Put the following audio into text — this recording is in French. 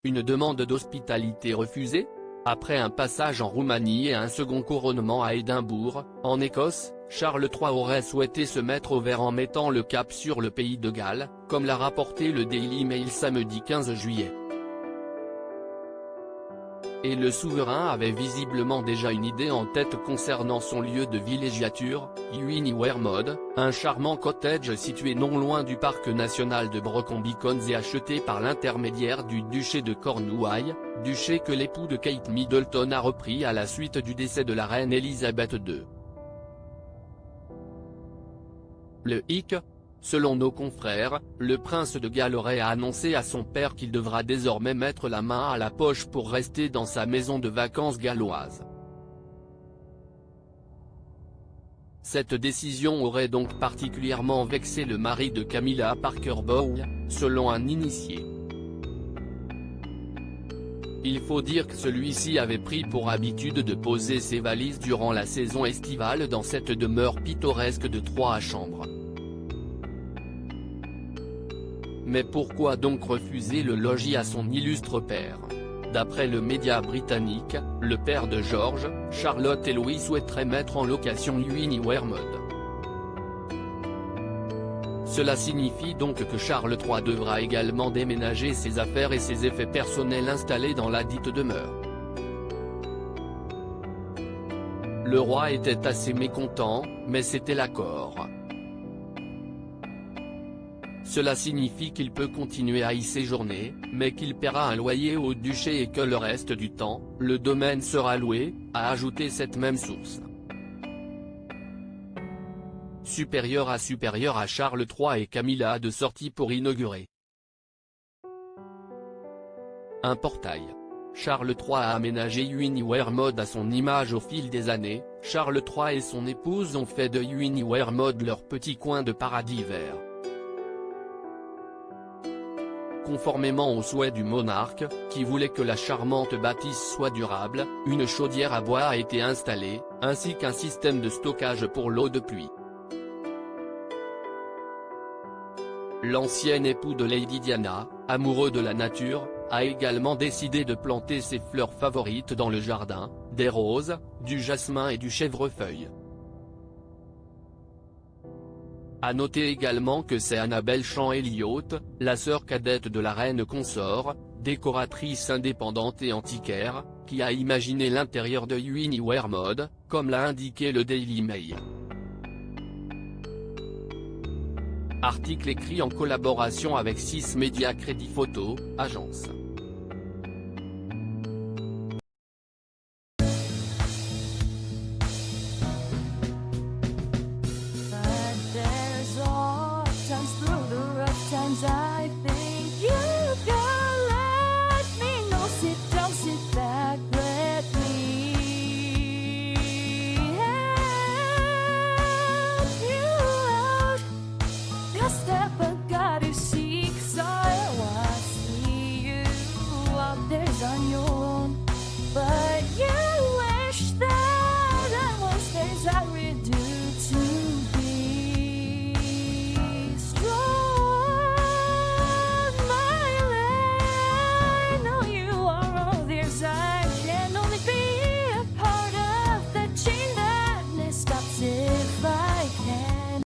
Une demande d'hospitalité refusée? Après un passage en Roumanie et un second couronnement à Édimbourg, en Écosse, Charles III aurait souhaité se mettre au vert en mettant le cap sur le pays de Galles, comme l'a rapporté le Daily Mail samedi 15 juillet. Et le souverain avait visiblement déjà une idée en tête concernant son lieu de villégiature, Uiniwermod, un charmant cottage situé non loin du parc national de Brecon-Beacons et acheté par l'intermédiaire du duché de Cornouailles, duché que l'époux de Kate Middleton a repris à la suite du décès de la reine Elisabeth II. Le hic. Selon nos confrères, le prince de Galles aurait annoncé à son père qu'il devra désormais mettre la main à la poche pour rester dans sa maison de vacances galloise. Cette décision aurait donc particulièrement vexé le mari de Camilla Parker Bowles, selon un initié. Il faut dire que celui-ci avait pris pour habitude de poser ses valises durant la saison estivale dans cette demeure pittoresque de 3 chambres. Mais pourquoi donc refuser le logis à son illustre père? D'après le média britannique, le père de George, Charlotte et Louis souhaiterait mettre en location Uiniwermod. Cela signifie donc que Charles III devra également déménager ses affaires et ses effets personnels installés dans ladite demeure. Le roi était assez mécontent, mais c'était l'accord. Cela signifie qu'il peut continuer à y séjourner, mais qu'il paiera un loyer au duché et que le reste du temps, le domaine sera loué, a ajouté cette même source. Supérieur à Charles III et Camilla de sortie pour inaugurer un portail. Charles III a aménagé Uiniwermod à son image au fil des années. Charles III et son épouse ont fait de Uiniwermod leur petit coin de paradis vert. Conformément aux souhaits du monarque, qui voulait que la charmante bâtisse soit durable, une chaudière à bois a été installée, ainsi qu'un système de stockage pour l'eau de pluie. L'ancien époux de Lady Diana, amoureux de la nature, a également décidé de planter ses fleurs favorites dans le jardin, des roses, du jasmin et du chèvrefeuille. À noter également que c'est Annabelle Champ-Elliott, la sœur cadette de la reine consort, décoratrice indépendante et antiquaire, qui a imaginé l'intérieur de Uiniwermod, comme l'a indiqué le Daily Mail. Article écrit en collaboration avec 6 Médias Crédit Photo, agence.